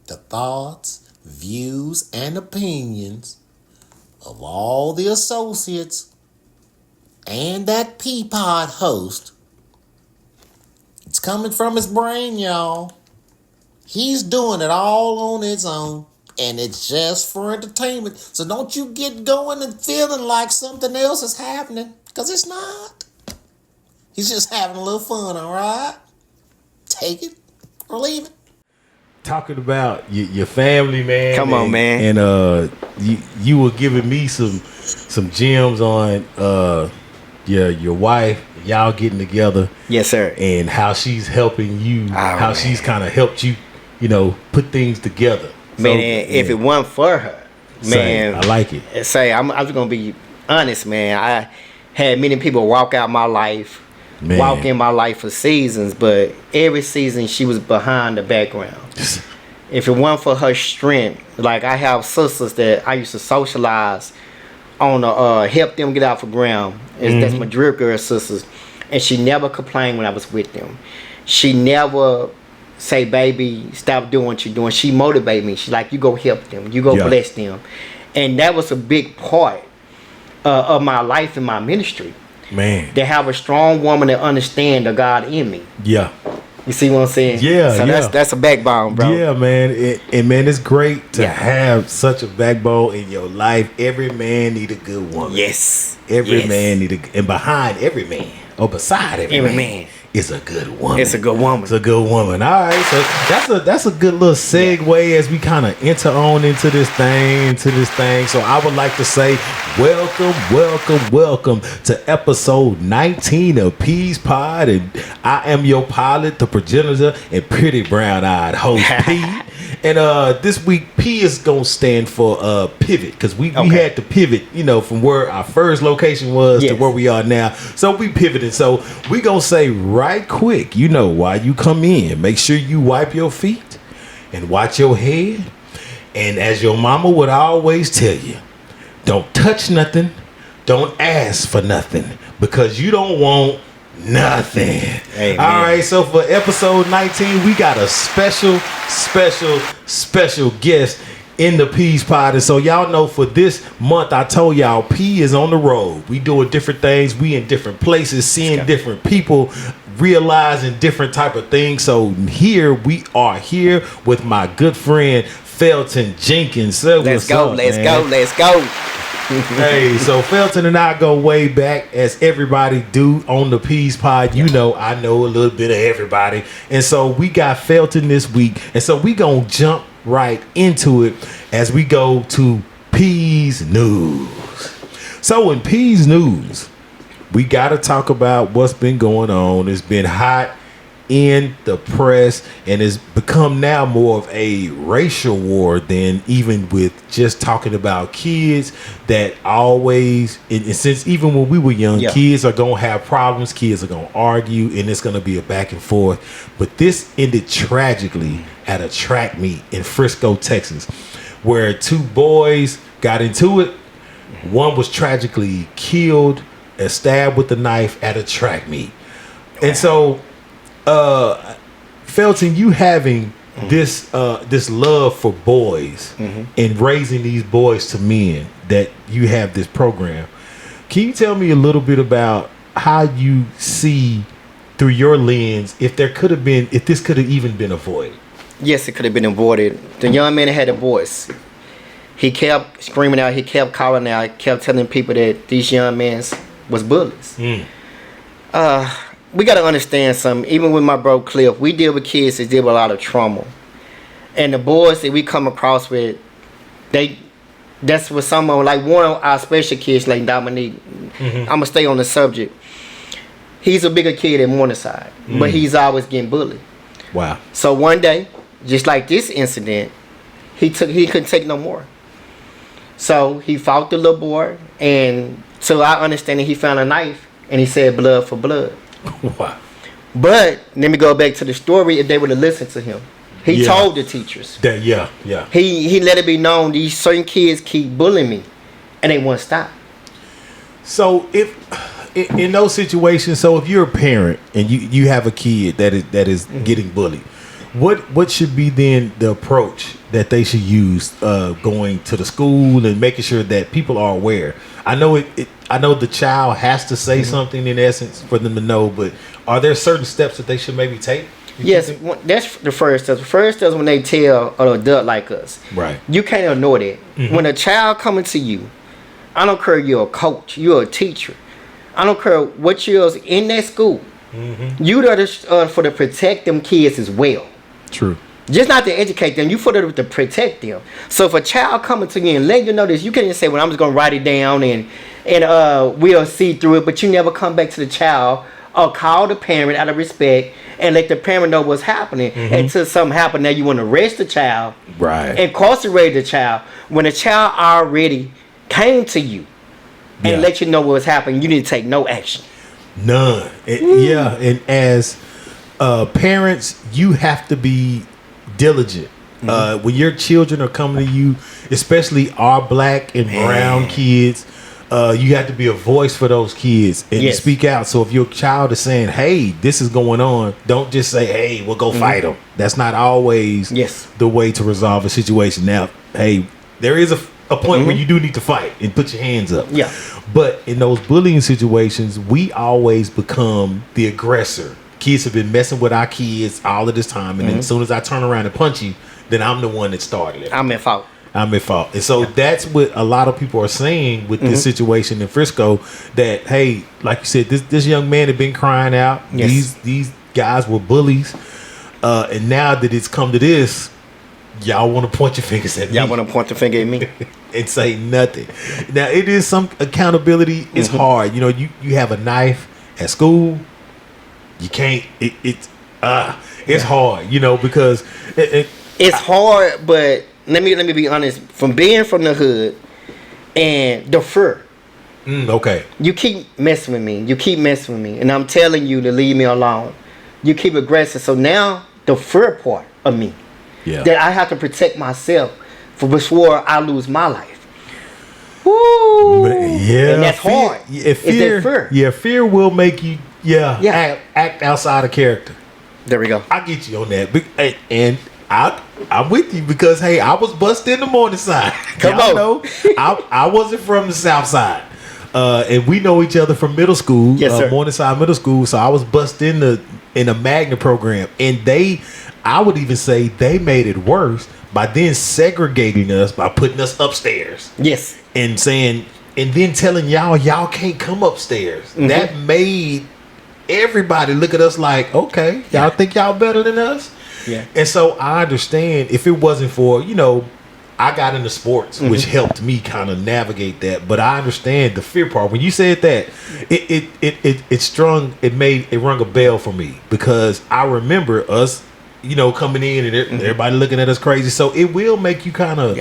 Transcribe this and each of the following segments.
the thoughts, views, and opinions of all the associates and that Peapod host. It's coming from his brain, y'all. He's doing it all on his own, and it's just for entertainment. So don't you get going and feeling like something else is happening, because it's not. He's just having a little fun, all right? Take it or leave it. Talking about your family, man. Come on, man. And you were giving me some gems on your wife, y'all getting together. Yes, sir. And how she's helping you, how she's kind of helped you, put things together. Man, if it wasn't for her, man. I like it. I'm just going to be honest, man. I had many people walk out my life, walk in my life for seasons, but every season she was behind the background. If it wasn't for her strength, like I have sisters that I used to socialize on help them get out for ground. That's my drip girl sisters. And she never complained when I was with them. She never say, baby, stop doing what you're doing. She motivated me. She's like, you go help them. You go bless them. And that was a big part of my life and my ministry. Man. To have a strong woman that understand the God in me. Yeah. You see what I'm saying? Yeah. So that's a backbone, bro. Yeah, man. And man, it's great to have such a backbone in your life. Every man need a good woman. Yes. Every man need and behind every man, or beside every man is a good woman. It's a good woman. It's a good woman. All right, so that's a good little segue as we kind of enter on into this thing. So I would like to say welcome to episode 19 of Peas Pod, and I am your pilot, the progenitor, and pretty brown-eyed host P. And this week P is gonna stand for pivot, because we had to pivot, from where our first location was to where we are now. So we pivoted. So we gonna say right quick, while you come in, make sure you wipe your feet and watch your head. And as your mama would always tell you, don't touch nothing, don't ask for nothing, because you don't want nothing. Amen. All right, so for episode 19, we got a special guest in the Peas Pod. And so y'all know, for this month, I told y'all P is on the road. We doing different things. We in different places, seeing different people, realizing different type of things. So here we are here with my good friend Felton Jenkins. So let's go. Hey, so Felton and I go way back, as everybody do on the Peas Pod. I know a little bit of everybody. And so we got Felton this week. And so we gonna jump right into it as we go to Peas News. So in Peas News, we gotta talk about what's been going on. It's been hot in the press, and it's become now more of a racial war than even with just talking about kids that always, and since even when we were young, kids are gonna have problems, kids are gonna argue, and it's gonna be a back and forth. But this ended tragically at a track meet in Frisco, Texas, where two boys got into it. One was tragically killed and stabbed with a knife at a track meet. And so Felton, you having this love for boys and raising these boys to men, that you have this program. Can you tell me a little bit about how you see through your lens if this could have even been avoided? Yes, it could have been avoided. The young man had a voice. He kept screaming out, he kept calling out, he kept telling people that these young men was bullies. We got to understand something. Even with my bro Cliff, we deal with kids that deal with a lot of trauma. And the boys that we come across with, that's what some of them, like one of our special kids, like Dominique, I'm going to stay on the subject. He's a bigger kid at Morningside, but he's always getting bullied. Wow. So one day, just like this incident, he couldn't take no more. So he fought the little boy, and to our understanding, he found a knife, and he said blood for blood. Wow. But let me go back to the story. If they would have listened to him, he told the teachers. He let it be known these certain kids keep bullying me, and they won't stop. So if in those situations, so if you're a parent and you have a kid that is getting bullied, what should be then the approach that they should use going to the school and making sure that people are aware? I know I know the child has to say something in essence for them to know, but are there certain steps that they should maybe take? Yes, that's the first step. The first step is when they tell an adult like us. Right. You can't ignore that. When a child coming to you, I don't care you're a coach, you're a teacher. I don't care what you're in that school. You there for to protect them kids as well. True. Just not to educate them, you for there to protect them. So if a child coming to you and letting you know this, you can't just say, well, I'm just going to write it down and we'll see through it. But you never come back to the child or call the parent out of respect and let the parent know what's happening until something happens. Now you want to arrest the child, right? Incarcerate the child when the child already came to you and let you know what's happening. You need to take no action. None. Yeah, and as parents, you have to be diligent. When your children are coming to you, especially our black and brown kids, you have to be a voice for those kids and speak out. So if your child is saying, hey, this is going on, don't just say, hey, we'll go fight them. That's not always the way to resolve a situation. Now, hey, there is a point where you do need to fight and put your hands up. Yeah. But in those bullying situations, we always become the aggressor. Kids have been messing with our kids all of this time, and then as soon as I turn around and punch you, then I'm the one that started it. I'm at fault. And so that's what a lot of people are saying with this situation in Frisco, that, hey, like you said, this young man had been crying out. These guys were bullies. And now that it's come to this, y'all want to point your fingers at me. Y'all want to point the finger at me. And say nothing. Now, it is some accountability. It's hard. You know, you have a knife at school. You can't. It's hard. You know, because it's hard. But let me be honest. From being from the hood and the fur. Okay. You keep messing with me. And I'm telling you to leave me alone. You keep aggressive. So now the fur part of me. Yeah. That I have to protect myself before I lose my life. Woo! Yeah. And that's hard. Fear will make you act outside of character. There we go. I get you on that. And I'm with you because, hey, I was busted in the morning side. Come on. Know, I wasn't from the south side. And we know each other from middle school. Yes, sir. Morningside Middle School. So I was busted in the Magna program. And I would even say they made it worse by then segregating us by putting us upstairs. Yes. And saying, and then telling y'all can't come upstairs. That made everybody look at us like, okay, y'all think y'all better than us? Yeah. And so I understand if it wasn't for, I got into sports, which helped me kind of navigate that. But I understand the fear part. When you said that, it rung a bell for me because I remember us, coming in and everybody looking at us crazy. So it will make you kind of,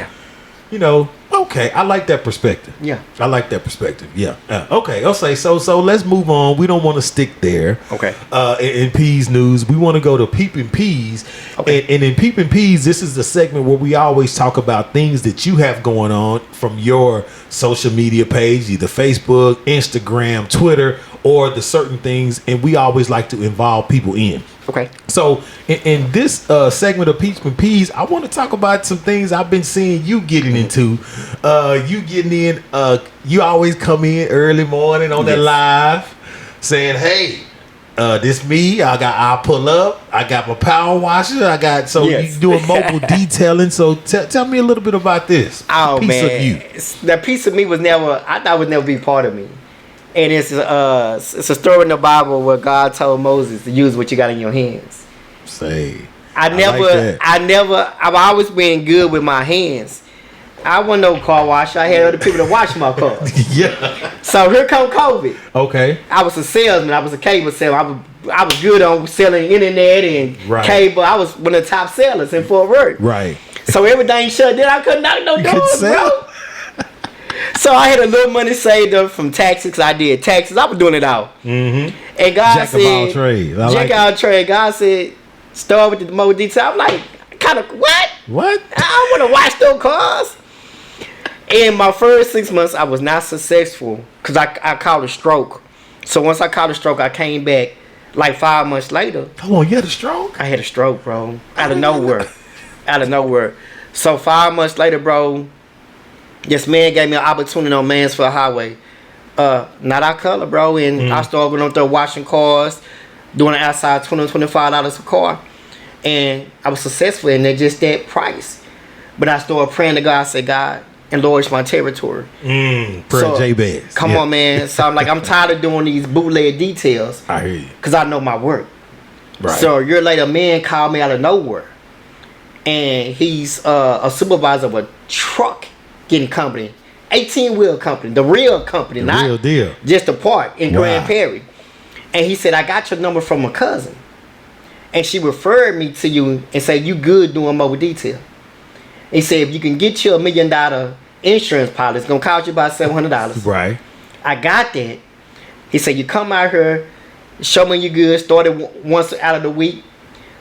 okay, I like that perspective. Yeah. I like that perspective. Yeah. Okay. I'll say so let's move on. We don't want to stick there. Okay. In Peas News, we want to go to Peeping Peas. Okay. And in Peeping Peas, this is the segment where we always talk about things that you have going on from your social media page, either Facebook, Instagram, Twitter, or the certain things. And we always like to involve people in. Okay. So in this segment of Peeping Peas, I want to talk about some things I've been seeing you getting into. You getting in, you always come in early morning on that live saying, hey, this me, I'll pull up, I got my power washer, you doing mobile detailing. So tell me a little bit about this. Oh, piece man. Of you. That piece of me I thought would never be part of me. And it's a story in the Bible where God told Moses to use what you got in your hands. I've always been good with my hands. I wasn't no car washer. I had other people to wash my car. Yeah. So here come COVID. Okay. I was a salesman. I was a cable salesman. I was good on selling internet and cable. I was one of the top sellers in Fort Worth. Right. So everything shut down. I couldn't knock no doors, bro. So I had a little money saved up from taxes. I did taxes. I was doing it all. And God said, Jack of all trades. Jack of all trades. God said, start with the mobile detail. I'm like, kind of, what? What? I don't want to wash those cars. In my first 6 months, I was not successful because I caught a stroke. So once I caught a stroke, I came back. Like 5 months later. Hold on, you had a stroke? I had a stroke, bro. Out of nowhere. Out of nowhere. So 5 months later, bro, this man gave me an opportunity on Mansfield Highway. Not our color, bro. And I started going up there washing cars, doing the outside $20, $25 a car. And I was successful in it, just that price. But I started praying to God. I said, God, enlarge my territory. Prayer So, Jabez. Come on, man. So I'm like, I'm tired of doing these bootleg details. I hear you. Because I know my work. Right. So a year later, a man called me out of nowhere. And he's a supervisor of a truck getting company. 18-wheel company. The real company. The not real deal. just a part in Wow. Grand Prairie. And he said, I got your number from a cousin. And she referred me to you and said, you good doing mobile detail. He said, if you can get you $1 million insurance policy, it's going to cost you about $700. Right. I got that. He said, you come out here, show me you good, started once out of the week.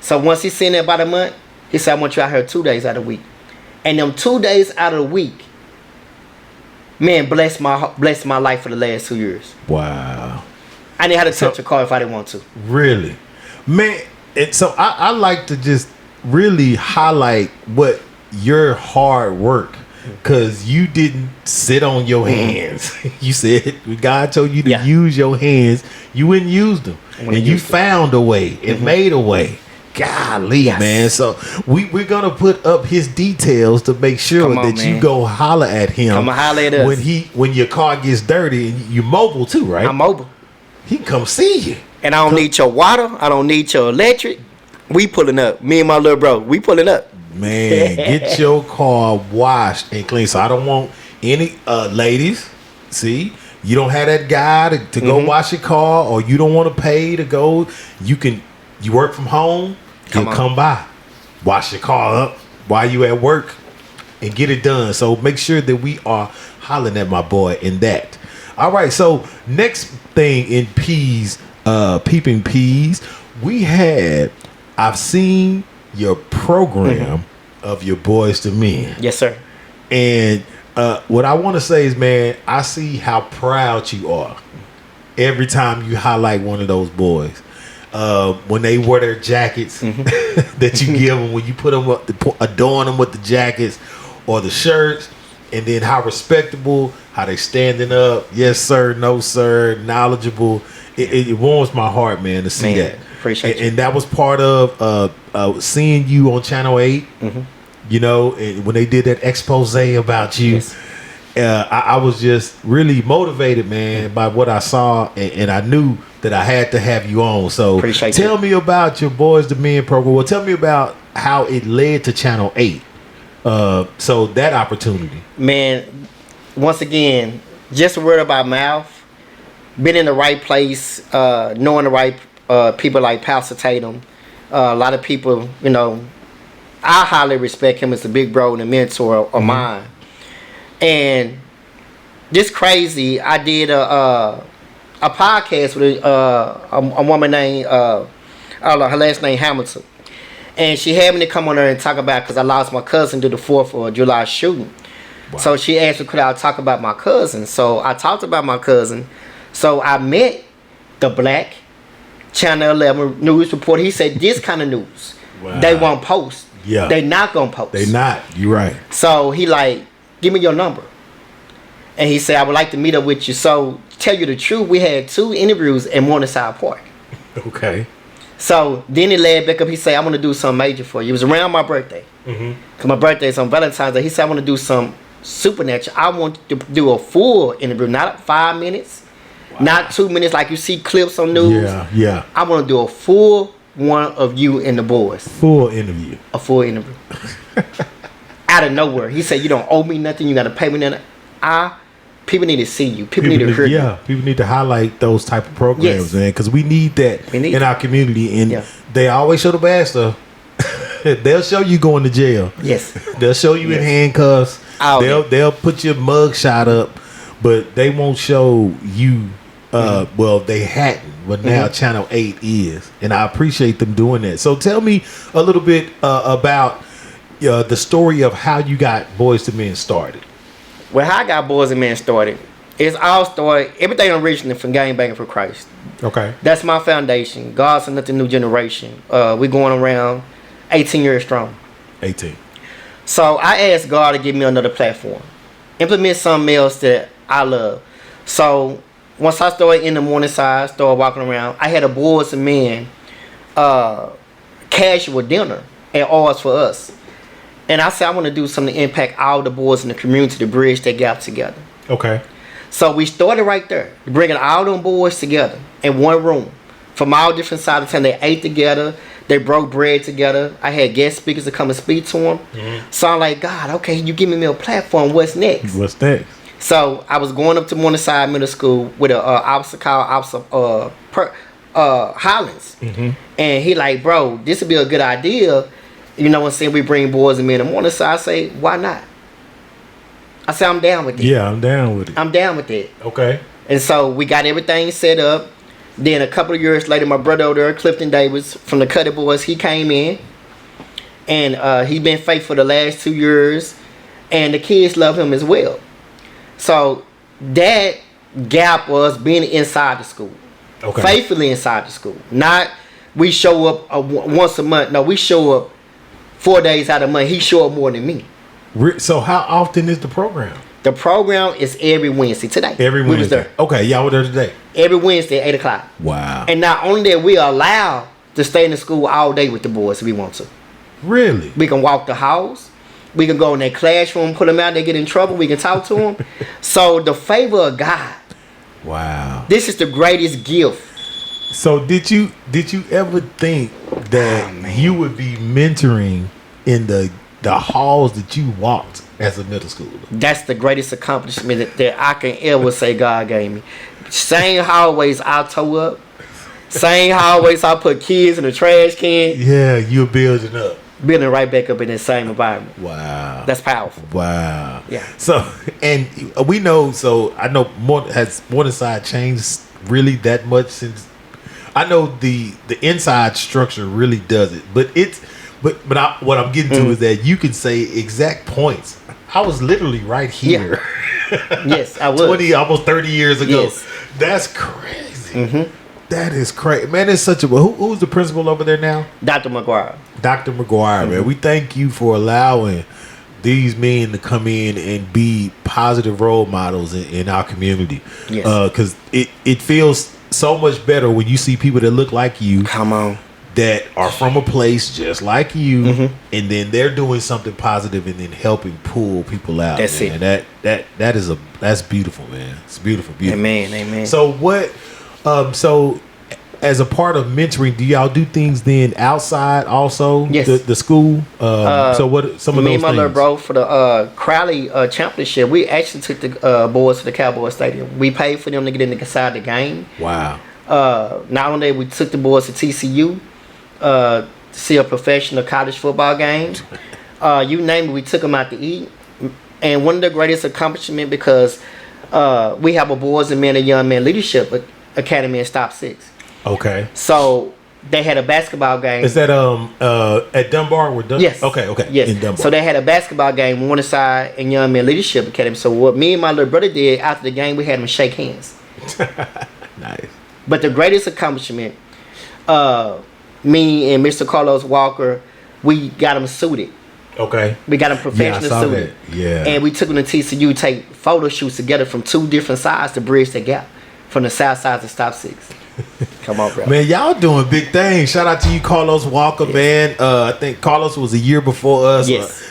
So once he seen it about a month, he said, I want you out here 2 days out of the week. And them 2 days out of the week, man, bless my life for the last 2 years. Wow. I didn't have to touch a car if I didn't want to. Really? Man, and so I like to just really highlight what your hard work, because you didn't sit on your hands. You said God told you to use your hands. You wouldn't use them. And you found a way. It made a way. Golly, man. So we're going to put up his details to make sure that man. You go holler at him. Come holler at us. When your car gets dirty, and you're mobile too, right? I'm mobile. He come see you. And I don't need your water. I don't need your electric. We pulling up. Me and my little bro, we pulling up. Man, get your car washed and clean. So I don't want any ladies. See, you don't have that guy to go wash your car, or you don't want to pay to go. You work from home. He'll come by, wash your car up while you at work, and get it done. So make sure that we are hollering at my boy in that. All right. So next thing in peas, peeping peas, I've seen your program of your Boyz II Men. Yes, sir. And what I want to say is, man, I see how proud you are every time you highlight one of those boys. When they wear their jackets that you give them, when you put them up, adorn them with the jackets or the shirts, and then how respectable, how they standing up. Yes, sir. No, sir. Knowledgeable. It warms my heart, man, to see that. Appreciate you. And that was part of seeing you on Channel 8. You know, and when they did that expose about you. Yes. I was just really motivated, man, by what I saw, and I knew that I had to have you on. So tell me about your Boyz II Men program. Well, tell me about how it led to Channel 8. So that opportunity. Man, once again, just a word of my mouth, been in the right place, knowing the right people like Pastor Tatum. A lot of people, you know, I highly respect him as a big bro and a mentor of mine. And just crazy, I did a podcast with a woman named, her last name Hamilton. And she had me to come on there and talk about, because I lost my cousin to the 4th of July shooting. Wow. So she asked me, could I talk about my cousin? So I talked about my cousin. So I met the black Channel 11 news reporter. He said, this kind of news, they won't post. Yeah. They not going to post. They not. You're right. So he like, give me your number. And he said, I would like to meet up with you. So tell you the truth, we had 2 interviews in Morningside Park. Okay. So then he led back up. He said, I want to do something major for you. It was around my birthday. Because my birthday is on Valentine's Day. He said, I want to do some supernatural. I want to do a full interview, not 5 minutes, not 2 minutes like you see clips on news. Yeah. I want to do a full one of you and the boys. Full interview. A full interview. Out of nowhere. He said, you don't owe me nothing. You got to pay me nothing. People need to see you. People need to hear you. Yeah, people need to highlight those type of programs, man, because we need that in our community. And they always show the bad stuff. They'll show you going to jail. Yes. They'll show you in handcuffs. They'll put your mug shot up, but they won't show you. Well, they hadn't, but now Channel 8 is, and I appreciate them doing that. So tell me a little bit about the story of how you got Boyz II Men started. Well, how I got Boyz II Men started, It's all started. Everything originated from Gang Banging for Christ. Okay. That's my foundation. God's another new generation. We going around 18 years strong. 18. So I asked God to give me another platform. Implement something else that I love. So once I started in the morning side, started walking around, I had a Boyz and Men casual dinner at ours for us. And I said I want to do something to impact all the boys in the community to bridge that gap together. Okay. So we started right there, bringing all them boys together in one room from all different sides of town. They ate together. They broke bread together. I had guest speakers to come and speak to them. Mm-hmm. So I'm like, God, okay, you give me a platform. What's next? What's next? So I was going up to Morningside Middle School with a officer called Officer Hollins. Mm-hmm. And he like, bro, this would be a good idea. You know what I'm saying? We bring Boyz and Men in the morning. So I say, why not? I said, I'm down with it. Yeah, I'm down with it. I'm down with it. Okay. And so we got everything set up. Then a couple of years later, my brother over there, Clifton Davis from the Cuddy Boys, he came in. And he's been faithful the last 2 years. And the kids love him as well. So that gap was being inside the school. Okay. Faithfully inside the school. Not we show up once a month. No, we show up 4 days out of the month. He show up more than me. So how often is the program? The program is every Wednesday. Today. Every Wednesday. We was there. Okay, y'all were there today. Every Wednesday at 8 o'clock. Wow. And not only that, we are allowed to stay in the school all day with the boys if we want to. Really? We can walk the house. We can go in their classroom, put them out, they get in trouble. We can talk to them. So the favor of God. Wow. This is the greatest gift. So did you ever think that you would be mentoring in the halls that you walked as a middle schooler? That's the greatest accomplishment that I can ever say God gave me. Same hallways I tore up. Same hallways I put kids in the trash can. Yeah, you're building up. Building right back up in the same environment. Wow. That's powerful. Wow. Yeah. So, and we know, so I know has Morningside changed really that much since, I know the inside structure really does it, but what I'm getting to is that you can say exact points. I was literally right here. Yeah. Yes, I was. Almost 30 years ago. Yes. That's crazy. Mm-hmm. That is crazy. Man, it's such a... Who's the principal over there now? Dr. McGuire. Dr. McGuire, man. We thank you for allowing these men to come in and be positive role models in our community. Yes. Because it feels so much better when you see people that look like you. Come on. That are from a place just like you, mm-hmm. and then they're doing something positive and then helping pull people out. That's man. it. That's beautiful, man. It's beautiful. Amen. So what? So as a part of mentoring, do y'all do things then outside also? Yes. The school. So what? Some of those things. Me and my little bro for the Crowley championship. We actually took the boys to the Cowboy Stadium. We paid for them to get inside the game. Wow. Not only we took the boys to TCU. To see a professional college football game. You name it, we took them out to eat. And one of the greatest accomplishments because we have a Boyz and Men and Young Men Leadership Academy in Stop 6. Okay. So they had a basketball game. Is that at Dunbar? Yes. Okay. Yes. In Dunbar. So they had a basketball game, Morningside and Young Men Leadership Academy. So what me and my little brother did after the game, we had them shake hands. Nice. But the greatest accomplishment, me and Mr. Carlos Walker, we got them suited. Okay. We got them professional suited. Yeah. And we took them to TCU, take photo shoots together from two different sides to bridge the gap from the Southside to Stop 6. Come on, bro. Man, y'all doing big things. Shout out to you, Carlos Walker, yes. Man. I think Carlos was a year before us. Yes.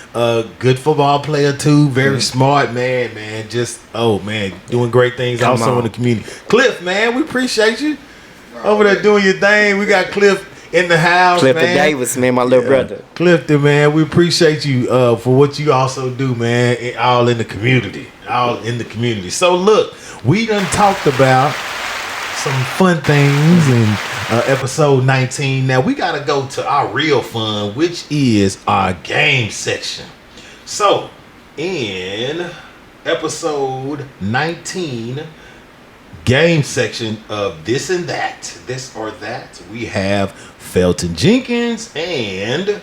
Good football player too. Very smart man. Just doing great things also in the community. Cliff, man, we appreciate you over there doing your thing. We got Cliff in the house, Clifton man. Davis, man, my little brother. Clifton, man, we appreciate you for what you also do, man. All in the community. So look, we done talked about some fun things in episode 19. Now we gotta go to our real fun, which is our game section. So in episode 19, game section of this and that, this or that, we have Felton Jenkins, and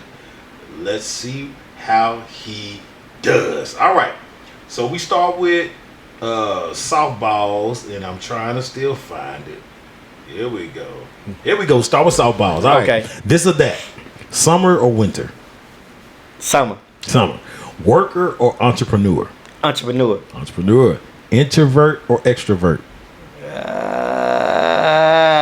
let's see how he does. All right, so we start with softballs, and I'm trying to still find it. Here we go. Start with softballs. All Okay. right. This or that. Summer or winter? Summer. Worker or entrepreneur? Entrepreneur. Introvert or extrovert?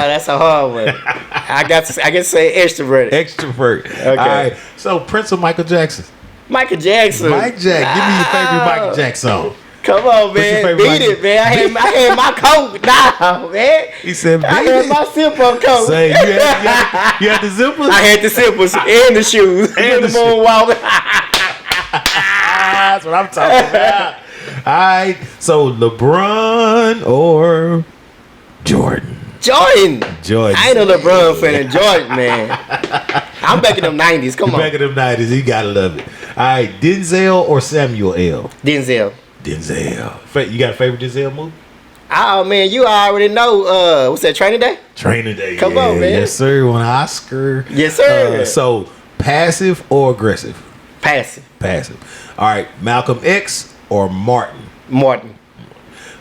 That's a hard one. I got to say extrovert. Okay. All Okay. right. So Prince or Michael Jackson? Michael Jackson. Mike Jack. Give me your favorite Michael Jackson song. Come on, your man. favorite Beat Michael- it, man. I had my coat now, man. He said, I "Beat had it." my zipper coat. Say, you had the zippers? I had the zippers and the shoes. And the moonwalk. That's what I'm talking about. All right. So LeBron or Jordan? Jordan. Jordan. I ain't no LeBron fan of Jordan, man. I'm back in them 90s. Come on. Back in them 90s, you gotta love it. All right, Denzel or Samuel L? Denzel. You got a favorite Denzel movie? Oh, man, you already know. What's that, Training Day? Training Day. Come on, man. Yes, sir. Won an Oscar. Yes, sir. So, passive or aggressive? Passive. All right, Malcolm X or Martin?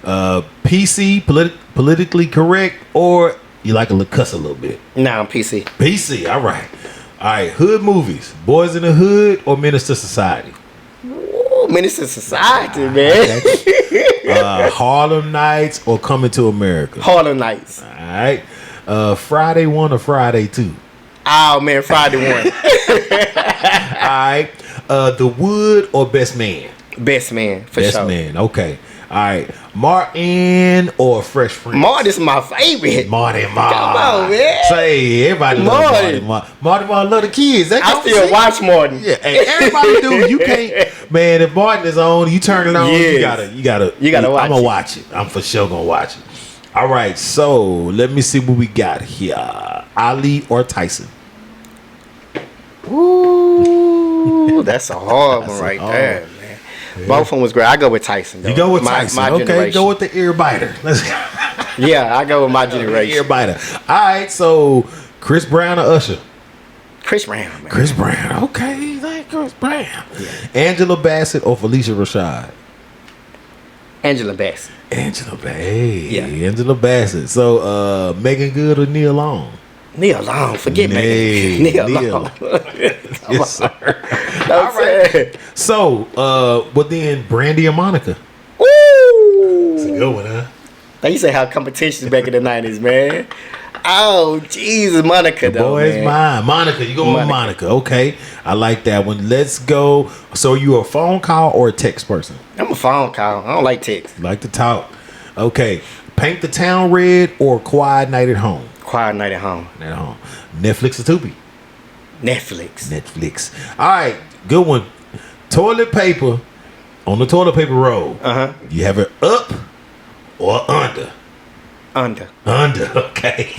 PC, politically correct, or you like to cuss a little bit? Nah, I'm PC. PC, all right. All right, hood movies. Boys in the Hood or Menace to Society? Ooh, Menace to Society, man. Harlem Nights or Coming to America? Harlem Nights. All right. Friday 1 or Friday 2? Oh, man, Friday 1. All right. The Wood or Best Man? Best Man, for Best sure. Man, okay. All right. Martin or Fresh Prince? Martin's my favorite. Martin. Come on, man. Say, everybody loves Martin love the kids. I still watch Martin. Yeah, and everybody do. You can't, man. If Martin is on, you turn it on. Yes. You gotta watch I'm gonna watch it. I'm for sure gonna watch it. All right, so let me see what we got here. Ali or Tyson? Ooh, that's a hard one right there, man. Yeah. Both of them was great. I go with Tyson, though. You go with Tyson. My okay, generation. go with the ear biter. Let's go. Yeah, I go with my generation. Ear biter. All right, so Chris Brown or Usher? Chris Brown, man. Chris Brown. Okay, like Chris Brown. Yeah. Angela Bassett or Felicia Rashad? Angela Bassett. Angela Bassett. So Megan Good or Nia Long? Nia Long. Forget me. Nia Long. Yes, sir. All right. So, but then Brandy or Monica? Ooh. It's a good one, huh? They used to have competitions back in the 90s, man. Oh, Jesus, Monica, though, Boy's man. mine. Monica, you go with Monica. Okay, I like that one. Let's go. So, you a phone call or a text person? I'm a phone call. I don't like text. Like to talk. Okay, paint the town red or quiet night at home? Quiet night at home. Netflix or Tubi? Netflix. All right, good one. Toilet paper on the toilet paper roll. You have it up or under? Under. Okay.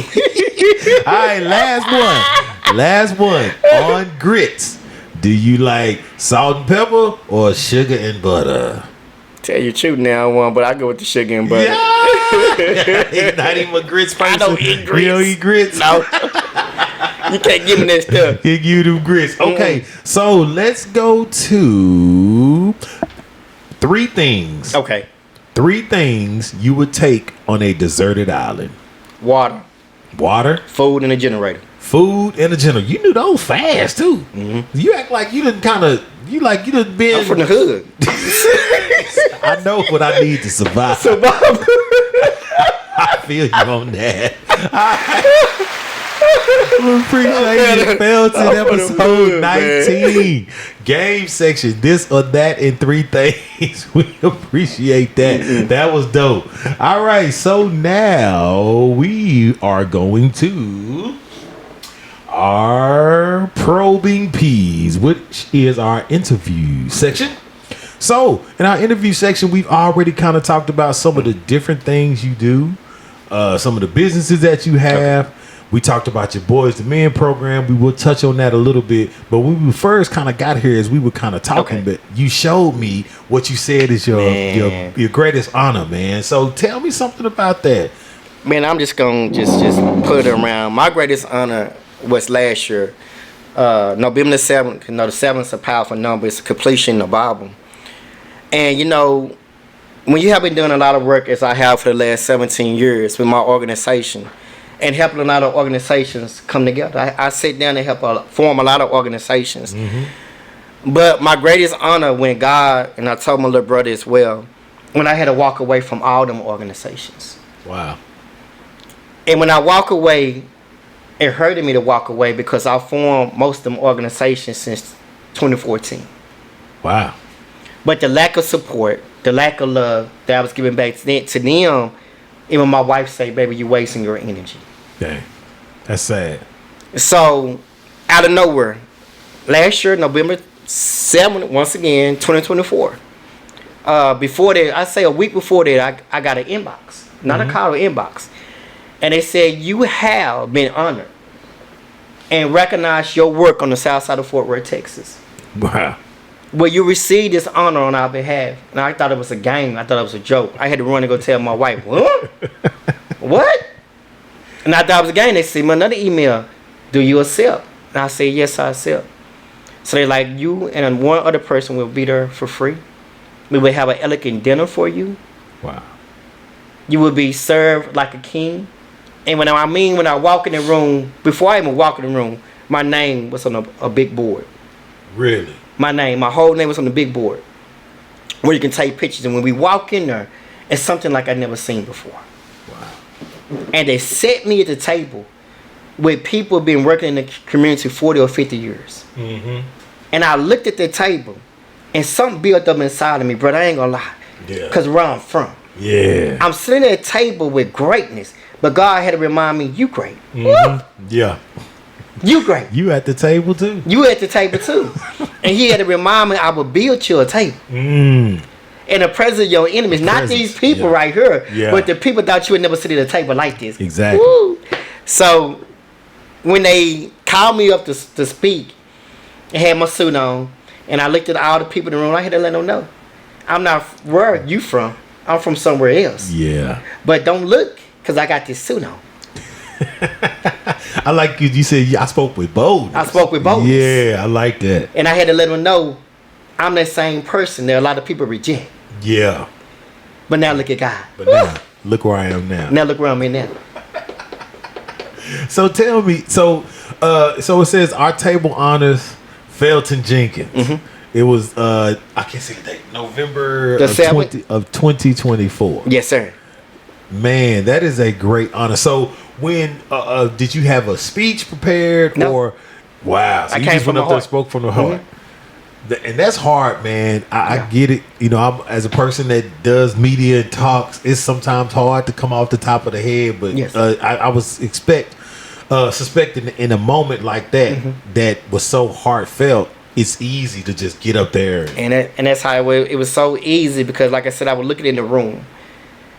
All right, last one. On grits, do you like salt and pepper or sugar and butter? Tell you the truth now, but I go with the sugar and butter. Yeah. Not even a grits person. I don't eat grits. You don't eat grits? No. You can't give me that stuff. Give you them grits. Okay, so let's go to 3 things. Okay. 3 things you would take on a deserted island. Water. Food and a generator. You knew those fast too. Mm-hmm. You act like you didn't you done been. I'm from the hood. I know what I need to survive. I feel you on that. We appreciate it. Felton episode 19. Game section. This or that in 3 things. We appreciate that. That was dope. All right. So now we are going to our probing P's, which is our interview section. So in our interview section, we've already kind of talked about some of the different things you do, some of the businesses that you have. We talked about your Boyz II Men program. We will touch on that a little bit. But when we first kind of got here, as we were kind of talking, but you showed me what you said is your greatest honor, man. So tell me something about that. Man, I'm just going to just put it around. My greatest honor was last year. November the 7th. The 7th is a powerful number. It's the completion of the album. And, when you have been doing a lot of work as I have for the last 17 years with my organization and helping a lot of organizations come together, I sit down and help form a lot of organizations. But my greatest honor when God, and I told my little brother as well, when I had to walk away from all them organizations. Wow. And when I walk away, it hurted me to walk away because I formed most of them organizations since 2014. Wow. But the lack of support, the lack of love that I was giving back to them, even my wife say, baby, you're wasting your energy. Dang. That's sad. So, out of nowhere, last year, November 7th, once again, 2024. Before that, I say a week before that, I got an inbox. Not a call, an inbox. And they said, you have been honored and recognized your work on the south side of Fort Worth, Texas. Wow. Well, you received this honor on our behalf. And I thought it was a game. I thought it was a joke. I had to run and go tell my wife, what? What? And I thought it was a game. They sent me another email. Do you accept? And I said, yes, I accept. So they're like, you and one other person will be there for free. We will have an elegant dinner for you. Wow. You will be served like a king. And when I walk in the room, before I even walk in the room, my name was on a big board. Really? My whole name was on the big board where you can take pictures. And when we walk in there, it's something like I've never seen before. Wow. And they set me at the table with people been working in the community 40 or 50 years. And I looked at the table and something built up inside of me, brother. I ain't gonna lie. Yeah. Because where I'm from. Yeah. I'm sitting at a table with greatness, but God had to remind me, you great. Yeah. You great. You at the table too? You at the table too. And he had to remind me, I will build you a table. In the presence of your enemies. Not these people right here, but the people thought you would never sit at a table like this. Exactly. Woo. So when they called me up to speak, I had my suit on, and I looked at all the people in the room. I had to let them know, I'm not where you from. I'm from somewhere else. Yeah. But don't look, because I got this suit on. I like you said, I spoke with Boldness. I spoke with Boldness. Yeah, I like that. And I had to let them know I'm that same person that a lot of people reject. Yeah. But now look at God. But now, look where I am now. Now look where I'm in now. So tell me, so it says our table honors Felton Jenkins. It was I can't say the date. November of 2024. Yes, sir. Man, that is a great honor. So when did you have a speech prepared? No. Or wow? So I you came just from went up the there heart. and spoke from the heart. And that's hard, man. I get it. You know, I'm as a person that does media and talks, it's sometimes hard to come off the top of the head. But Yes. I was suspecting in a moment like that that was so heartfelt. It's easy to just get up there. And that's how it was so easy because, like I said, I was looking in the room,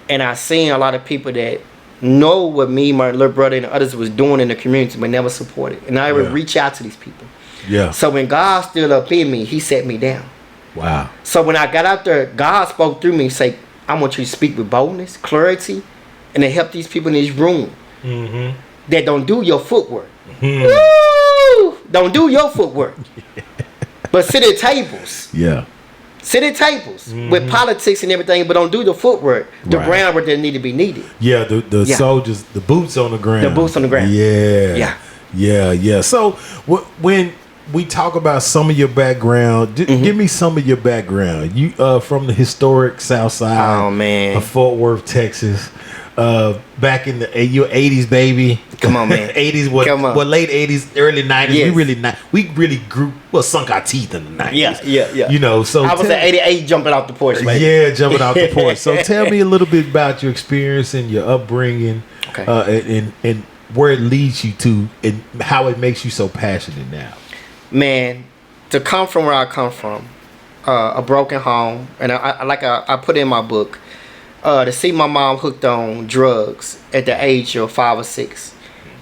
and I seen a lot of people that know what me, my little brother, and others was doing in the community, but never supported. And I would reach out to these people. Yeah. So when God stood up in me, He set me down. Wow. So when I got out there, God spoke through me, say, "I want you to speak with boldness, clarity, and to help these people in this room that don't do your footwork. Woo! Don't do your footwork." But sit at tables. Yeah. Sit at tables with politics and everything, but don't do the footwork, the groundwork that need to be needed. Yeah, the soldiers, the boots on the ground. The boots on the ground. Yeah. So when we talk about some of your background, give me some of your background. You from the historic Southside of Fort Worth, Texas. Back in your 80s, baby. Come on, man. 80s, late 80s, early 90s. Yes. We really grew, sunk our teeth in the 90s. Yeah. You know, so I was at 88 jumping out the porch, man. Yeah, jumping out the porch. So tell me a little bit about your experience and your upbringing, and where it leads you to, and how it makes you so passionate now. Man, to come from where I come from, a broken home, and I put in my book. To see my mom hooked on drugs at the age of 5 or 6,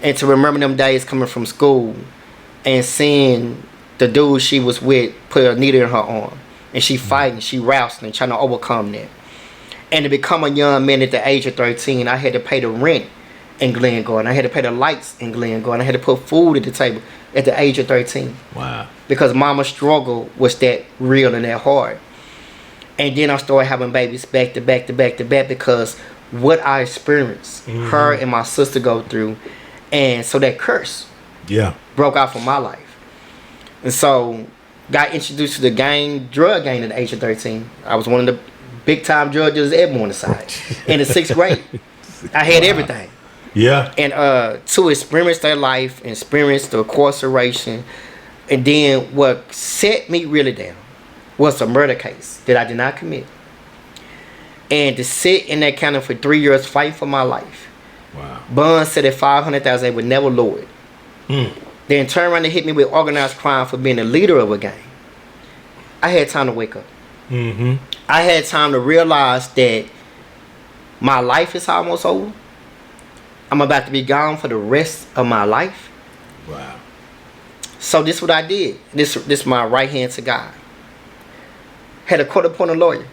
and to remember them days coming from school and seeing the dude she was with put a needle in her arm and she fighting, she wrestling, trying to overcome that, and to become a young man at the age of 13, I had to pay the rent in Glen Garden, I had to pay the lights in Glen Garden, I had to put food at the table at the age of 13. Wow. Because mama's struggle was that real and that hard. And then I started having babies back to back to back to back because what I experienced, her and my sister go through. And so that curse broke out from my life. And so got introduced to the drug gang at the age of 13. I was one of the big time drug dealers at Morningside in the 6th grade. I had everything. Yeah. And to experience that life, experience the incarceration, and then what set me really down was a murder case that I did not commit. And to sit in that county for 3 years fighting for my life. Wow. Bond said at $500,000 they would never lower it. Then turn around and hit me with organized crime for being a leader of a gang. I had time to wake up. I had time to realize that my life is almost over. I'm about to be gone for the rest of my life. Wow. So this is what I did. This my right hand to God. Had a court-appointed lawyer.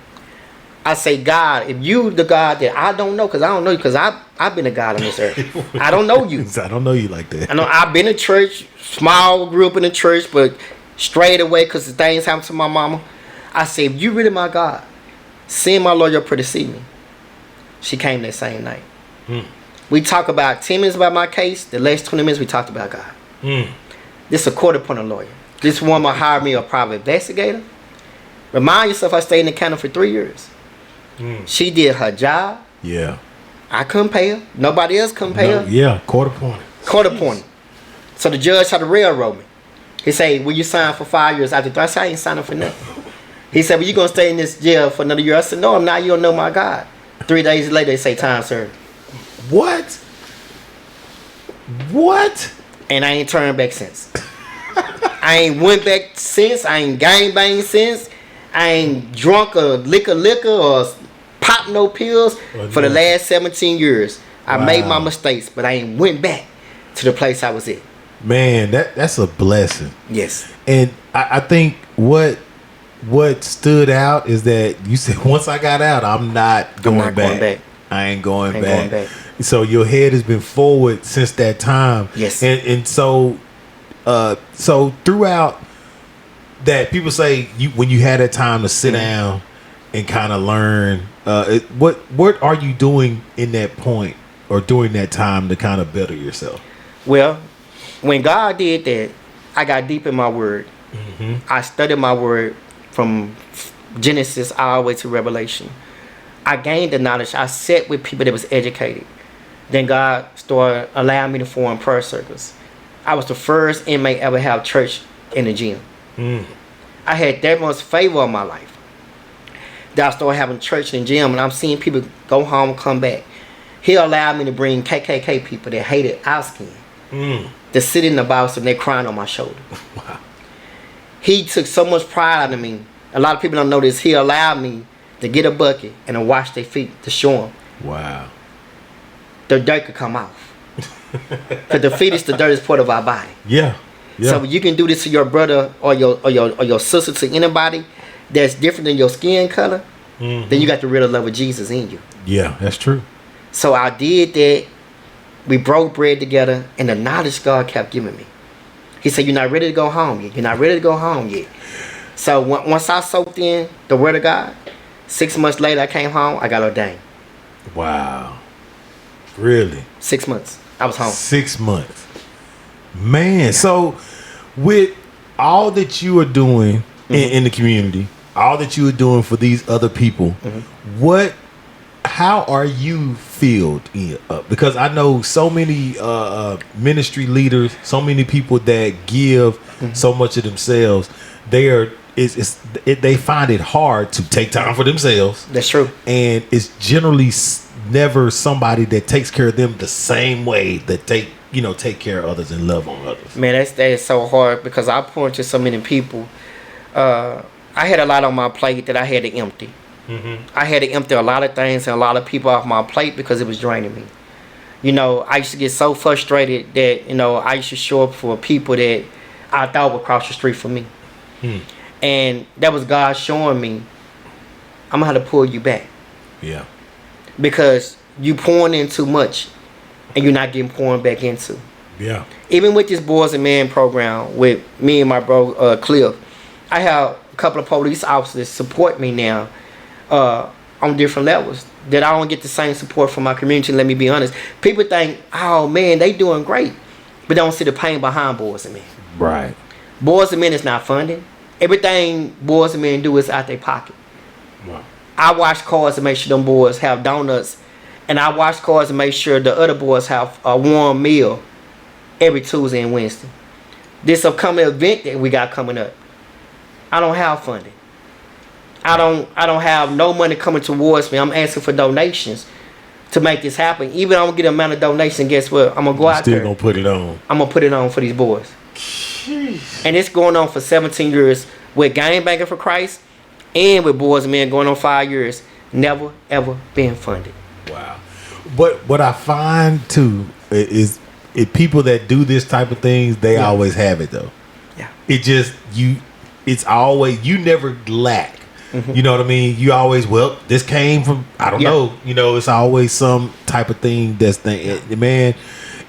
I say, God, if you the God that I don't know, because I don't know you, because I've been a God on this earth. I don't know you. I don't know you like that. I know I've been in church, small, grew up in the church, but strayed away because the things happened to my mama. I say, if you really my God, send my lawyer up here to see me. She came that same night. We talk about 10 minutes about my case. The last 20 minutes we talked about God. This is a court-appointed lawyer. This woman hired me a private investigator. Remind yourself I stayed in the county for 3 years. She did her job. Yeah. I couldn't pay her. Nobody else couldn't pay her. Yeah, court-appointed. Court-appointed. So the judge tried to railroad me. He said, will you sign for 5 years after 3? I said, I ain't signing for nothing. He said, well, you going to stay in this jail for another year? I said, no, I'm not. You don't know my God. 3 days later, they say, time served. What? What? And I ain't turned back since. I ain't went back since. I ain't gangbanged since. I ain't drunk or liquor or popped no pills for the last 17 years. I made my mistakes, but I ain't went back to the place I was at. Man, that's a blessing. Yes. And I think what stood out is that you said, once I got out, I'm not going back. I ain't going back. So your head has been forward since that time. Yes. And so throughout that, people say when you had that time to sit down and kind of learn, what are you doing in that point or during that time to kind of better yourself? Well, when God did that, I got deep in my word. I studied my word from Genesis all the way to Revelation. I gained the knowledge. I sat with people that was educated. Then God started allowing me to form prayer circles. I was the first inmate ever have church in the gym. I had that much favor on my life that I started having church in the gym, and I'm seeing people go home and come back. He allowed me to bring KKK people that hated our skin to sit in the box and they're crying on my shoulder. Wow. He took so much pride out of me. A lot of people don't know this. He allowed me to get a bucket and to wash their feet to show them. Wow. The dirt could come off. Because the feet is the dirtiest part of our body. Yeah. So you can do this to your brother or your sister, to anybody that's different than your skin color, then you got the real love of Jesus in you. Yeah, that's true. So I did that. We broke bread together, and the knowledge God kept giving me. He said, you're not ready to go home yet. You're not ready to go home yet. So once I soaked in the word of God, 6 months later I came home, I got ordained. Wow. Really? 6 months. I was home. 6 months. Man, so with all that you are doing in the community, all that you are doing for these other people, how are you filled up? Because I know so many ministry leaders, so many people that give so much of themselves. They find it hard to take time for themselves. That's true. And it's generally never somebody that takes care of them the same way that take care of others and love on others. Man, that is so hard because I pour into so many people. I had a lot on my plate that I had to empty. I had to empty a lot of things and a lot of people off my plate because it was draining me. I used to get so frustrated that, I used to show up for people that I thought would cross the street for me. And that was God showing me, I'm going to have to pull you back. Yeah. Because you pouring in too much and you're not getting poured back into. Yeah. Even with this Boys and Men program with me and my bro Cliff, I have a couple of police officers support me now on different levels that I don't get the same support from my community. Let me be honest. People think, oh man, they doing great, but don't see the pain behind Boyz and Men. Right. Boyz and Men is not funded. Everything Boyz and Men do is out their pocket. Wow. I wash cars to make sure them boys have donuts, and I wash cars to make sure the other boys have a warm meal every Tuesday and Wednesday. This upcoming event that we got coming up, I don't have funding. I don't have no money coming towards me. I'm asking for donations to make this happen. Even if I don't get an amount of donation, guess what? I'm gonna go out there. Still gonna put it on. I'm gonna put it on for these boys. Jeez. And it's going on for 17 years with Gang Banging for Christ and with Boyz and Men going on 5 years. Never ever been funded. Wow. But what I find too is people that do this type of things, they always have it though. Yeah. It just it's always, you never lack. Mm-hmm. You know what I mean? You always, well, this came from, I don't know. You know, it's always some type of thing man.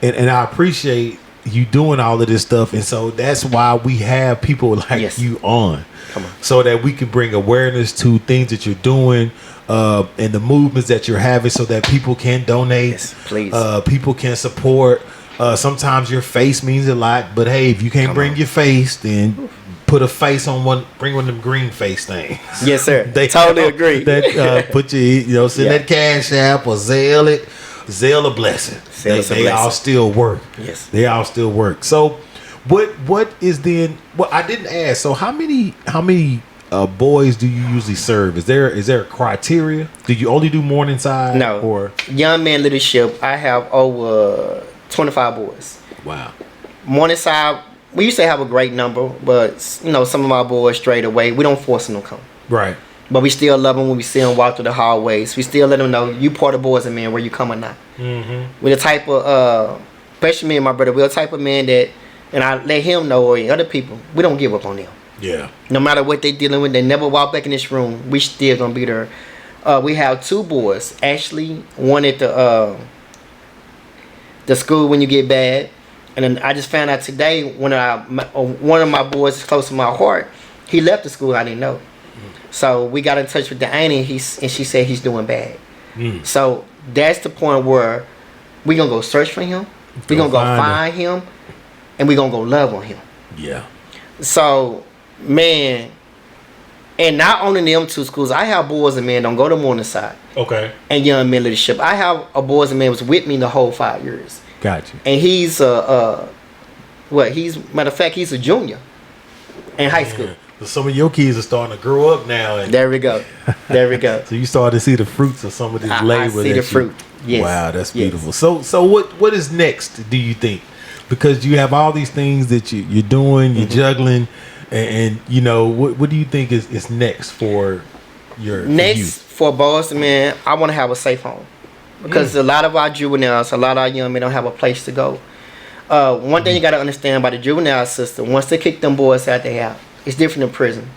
And I appreciate you doing all of this stuff. And so that's why we have people like you on. Come on. So that we can bring awareness to things that you're doing and the movements that you're having so that people can donate. Yes, please. People can support. Sometimes your face means a lot, but hey, if you can't bring your face, then put a face on one. Bring one of them green face things. Yes, sir. They totally agree. That put your, send that Cash App or Zelle it. Zelle a blessing. They all still work. Yes, they all still work. So, what is then? Well, I didn't ask. So, how many boys do you usually serve? Is there a criteria? Do you only do Morningside? No. Or Young Man Leadership, I have over 25 boys. Wow. Morningside, we used to have a great number, but some of my boys strayed away. We don't force them to come. Right. But we still love them when we see them walk through the hallways. We still let them know you part of Boyz and Men, where you come or not. Mm-hmm. We're the type of, especially me and my brother, we're the type of man that, and I let him know, or other people, we don't give up on them. Yeah. No matter what they dealing with, they never walk back in this room. We still gonna be there. We have 2 boys. Actually, one at the school when you get bad, and then I just found out today one of my boys is close to my heart. He left the school. I didn't know. So we got in touch with the auntie, and she said he's doing bad. So that's the point where we gonna go search for him. We gonna go find him, and we gonna go love on him. Yeah. So, man, and not only them 2 schools, I have Boyz and Men don't go to Morningside. Okay. And Young Men Leadership. I have a Boyz and Men was with me the whole 5 years. Gotcha. And he's matter of fact, he's a junior in high school. So some of your kids are starting to grow up now. And there we go. So you started to see the fruits of some of this labor. I see the fruit. Yes. Wow, that's beautiful. Yes. So what is next, do you think? Because you have all these things that you're doing, you're juggling, and what do you think is next for your next for Boyz and Men? I want to have a safe home, because a lot of our juveniles, a lot of our young men don't have a place to go. One thing you got to understand about the juvenile system: once they kick them boys out, they out. It's different than prison.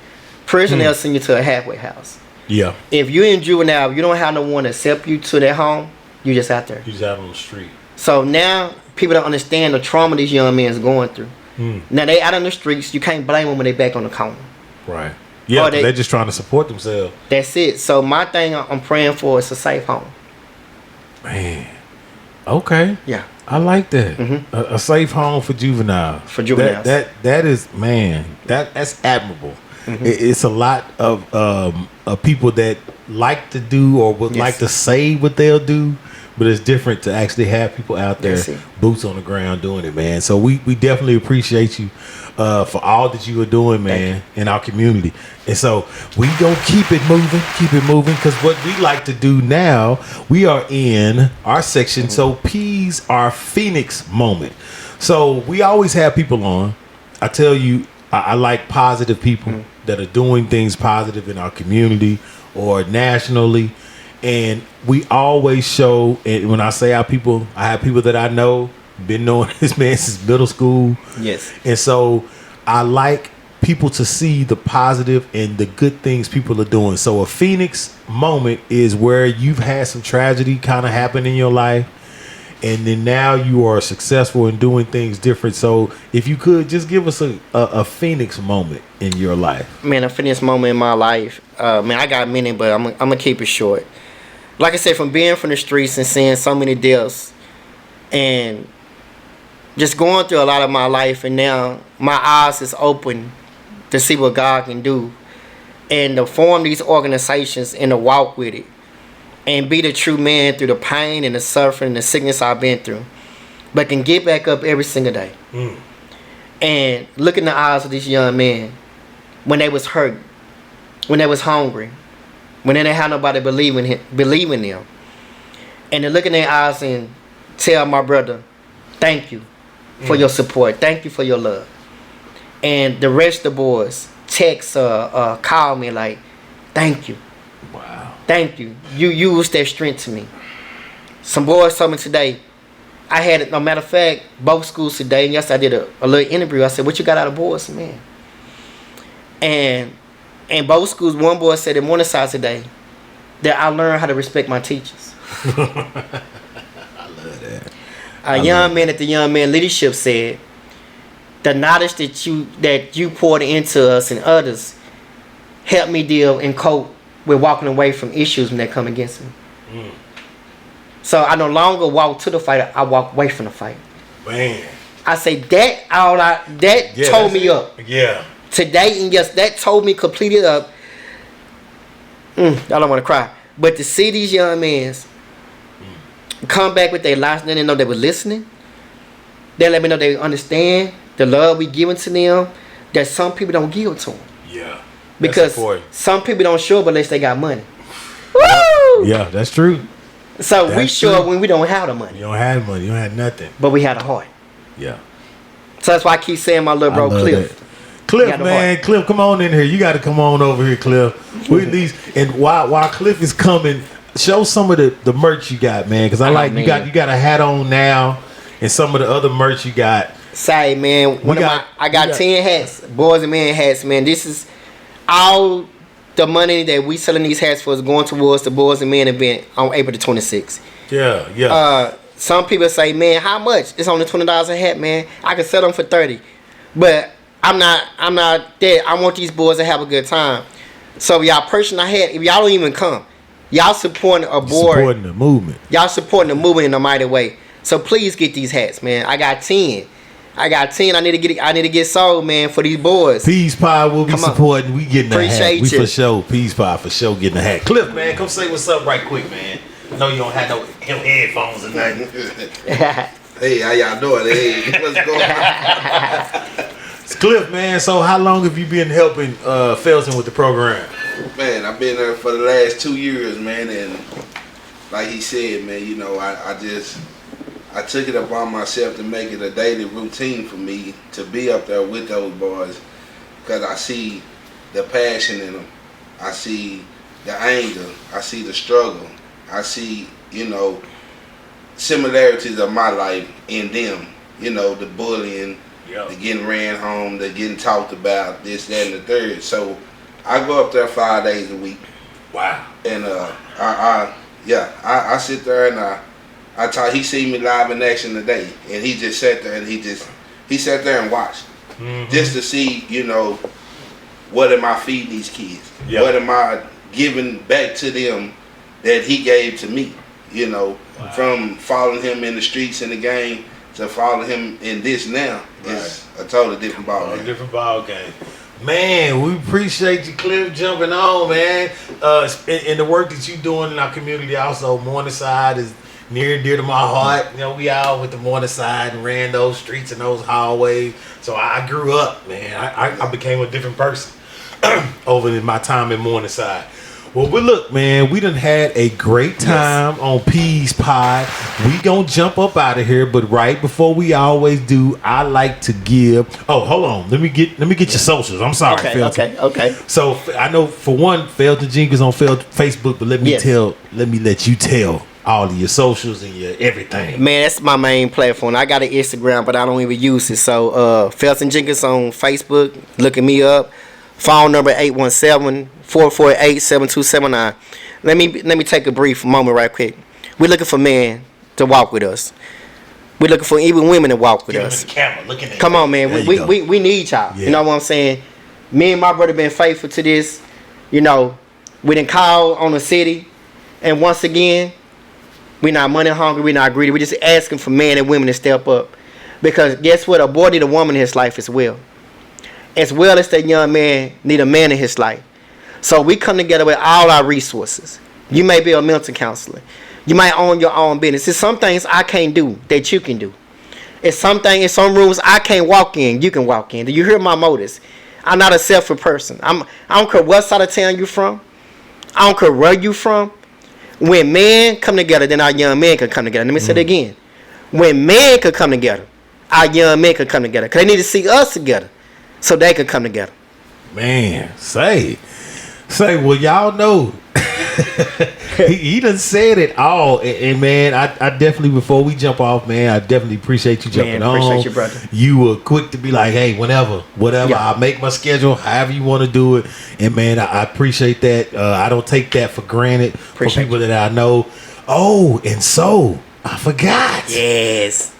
Prison, they'll send you to a halfway house. Yeah. If you're in juvenile, you don't have no one to accept you to their home. You just out there. You just out on the street. So now people don't understand the trauma these young men is going through. Now they out on the streets. You can't blame them when they back on the corner. Right. Yeah, they're just trying to support themselves. That's it. So my thing I'm praying for is a safe home. Man. Okay. Yeah. I like that. A safe home for juveniles. For juveniles. That is, man, that's admirable. It's a lot of people that like to do or would like to say what they'll do, but it's different to actually have people out there, boots on the ground doing it, man. So we definitely appreciate you for all that you are doing, man, in our community. And so we gonna keep it moving, because what we like to do now, we are in our section. So P's our Phoenix moment. So we always have people on. I tell you, I like positive people that are doing things positive in our community or nationally. And we always show, and when I say our people, I have people that I know, been knowing this man since middle school. Yes. And so I like people to see the positive and the good things people are doing. So a Phoenix moment is where you've had some tragedy kind of happen in your life, and then now you are successful in doing things different. So if you could just give us a Phoenix moment in your life. Man, a Phoenix moment in my life. man, I got many, but I'm gonna keep it short. Like I said, from being from the streets and seeing so many deaths, and just going through a lot of my life, and now my eyes is open to see what God can do, and to form these organizations and to walk with it, and be the true man through the pain and the suffering and the sickness I've been through, but can get back up every single day. And look in the eyes of these young men when they was hurt, when they was hungry, when they didn't have nobody believing them, and to look in their eyes and tell my brother, thank you for your support, thank you for your love. And the rest of the boys text call me like, thank you. Wow. Thank you. You used that strength to me. Some boys told me today, I had it, no matter of fact, both schools today, and yes, I did a little interview. I said, what you got out of Boyz, man? And both schools, one boy said in Morningside today that I learned how to respect my teachers. I love that. A young man at the Young Man Leadership said, the knowledge that you poured into us and others helped me deal and cope with walking away from issues when they come against me. So I no longer walk to the fight, I walk away from the fight. Man. I say that told me up. Yeah. Today, and yes, that told me completely up. I don't want to cry. But to see these young men come back with their lives, they didn't know they were listening. They let me know they understand the love we giving to them that some people don't give to them. Yeah. Because some people don't show up unless they got money. Woo! Yeah, that's true. So That's we show up true. when we don't have the money. You don't have money. You don't have nothing. But we have a heart. Yeah. So that's why I keep saying my little bro Cliff. Cliff, man, Cliff, come on in here. You got to come on over here, Cliff. We at least, and while Cliff is coming, show some of the merch you got, man. Because I like you got a hat on now, and some of the other merch you got. Say, man, I got 10 hats, boys and men hats, man. This is all the money that we selling these hats for is going towards the Boys and Men event on April the 26th. Yeah, yeah. Some people say, man, how much? It's only $20 a hat, man. I can sell them for $30. But I'm not there. I want these boys to have a good time. So y'all purchasing a hat, if y'all don't even come, y'all supporting a board. Supporting the movement. Y'all supporting the movement in a mighty way. So please get these hats, man. I got 10. I need to get sold, man, for these boys. Peace Pie will be supporting. We getting a hat. Appreciate We you. for sure. Peace Pie for sure getting a hat. Cliff, man, come say what's up right quick, man. I know you don't have no headphones or nothing. Hey, how y'all doing? Hey, what's going on? It's Cliff, man. So how long have you been helping Felton with the program? Man, I've been there for the last 2 years, man, and like he said, man, you know, I took it upon myself to make it a daily routine for me to be up there with those boys, because I see the passion in them. I see the anger. I see the struggle. I see, you know, similarities of my life in them. You know, the bullying, the getting ran home, the getting talked about, this, that, and the third. So I go up there 5 days a week. Wow. And I sit there and I talk. He seen me live in action today, and he just sat there and he sat there and watched, just to see, you know, what am I feeding these kids? Yep. What am I giving back to them that he gave to me? You know, from following him in the streets in the game to following him in this now is a totally different ball game. Different ball game. Man, we appreciate you, Cliff, jumping on, man. And the work that you're doing in our community also, Morningside is near and dear to my heart. You know, we all with the Morningside and ran those streets and those hallways. So I grew up, man. I became a different person over in my time in Morningside. Well, look, man, we done had a great time on Peas Pod. We gonna jump up out of here, but right before we always do, I like to give. Oh, hold on. Let me get your socials. I'm sorry, Felton. Okay. So I know for one, Felton Jenkins on Facebook, but let me let you tell all of your socials and your everything. Man, that's my main platform. I got an Instagram, but I don't even use it. So Felton Jenkins on Facebook. Look at me up. Phone number 817-448-7279. Let me take a brief moment right quick. We're looking for men to walk with us. We're looking for even women to walk with us. The camera, looking at Come on, man. We need y'all. Yeah. You know what I'm saying? Me and my brother been faithful to this. You know, We done call on the city, and once again, we not money hungry, we not greedy. We just asking for men and women to step up. Because guess what? A boy need a woman in his life as well. As well as that young man need a man in his life. So we come together with all our resources. You may be a mental counselor. You might own your own business. There's some things I can't do that you can do. It's some rooms I can't walk in, you can walk in. Do you hear my motives? I'm not a selfish person. I don't care what side of town you from. I don't care where you from. When men come together, then our young men can come together. Let me say it again. When men can come together, our young men can come together. Because they need to see us together so they can come together. Man, say, well, y'all know. he done said it all, and man, I definitely, before we jump off, man, I definitely appreciate you jumping on. Appreciate you, brother. You were quick to be like, hey, whatever, yeah. I'll make my schedule, however you want to do it, and man, I appreciate that. I don't take that for granted for people that I know. Oh, and so I forgot. Yes.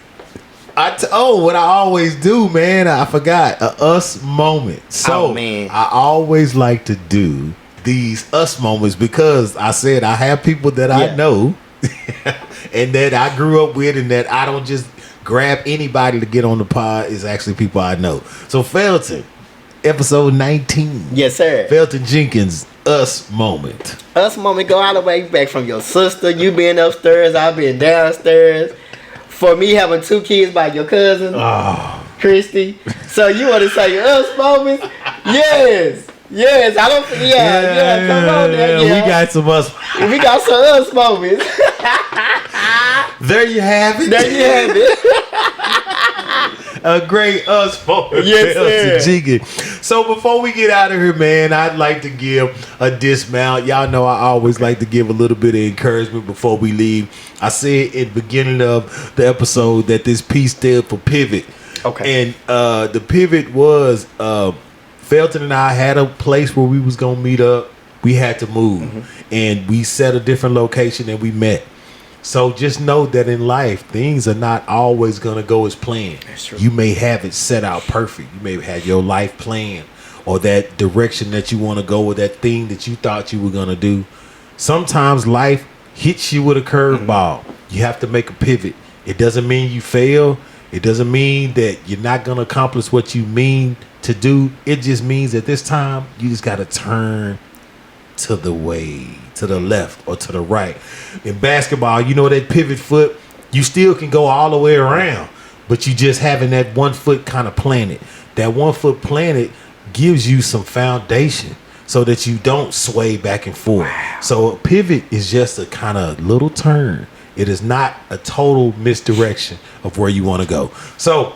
What I always do, man, I forgot a us moment. So man. I always like to do these us moments because I said I have people that I know and that I grew up with, and that I don't just grab anybody to get on the pod. Is actually people I know. So Felton, episode 19. Yes, sir. Felton Jenkins, us moment. Us moment go all the way back from your sister. You being upstairs, I been downstairs. For me having 2 kids by your cousin, Christy. So you want to say your us moments? Yes, I don't. Yeah. Come on, there. Yeah. We got some us. We got some us moments. There you have it. A great us moment. Yes, sir. So before we get out of here, man, I'd like to give a dismount. Y'all know I always like to give a little bit of encouragement before we leave. I said at the beginning of the episode that this piece stood for pivot. Okay. And the pivot was Felton and I had a place where we was gonna meet up. We had to move, and we set a different location and we met. So just know that in life, things are not always gonna go as planned. That's true. You may have it set out perfect. You may have your life plan, or that direction that you want to go, or that thing that you thought you were gonna do. Sometimes life hits you with a curveball. You have to make a pivot. It doesn't mean you fail. It doesn't mean that you're not gonna accomplish what you mean to do. It just means that this time you just got to turn to the left or to the right. In basketball, you know that pivot foot, you still can go all the way around, but you just having that 1 foot kind of planted. That 1 foot planted gives you some foundation so that you don't sway back and forth. Wow. So a pivot is just a kind of little turn. It is not a total misdirection of where you want to go. So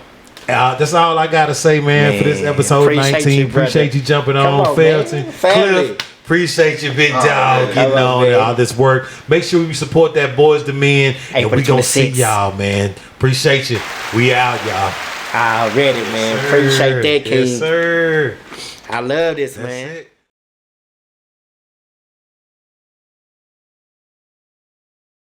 that's all I gotta say, man, for this episode 19. Appreciate you jumping on, Felton. Cliff, appreciate you, big dog, getting on all this work. Make sure you support that Boyz II Men, and we gonna see y'all, man. Appreciate you. We out, y'all. Already, man. Appreciate that, King. Yes, sir. I love this, That's man. it.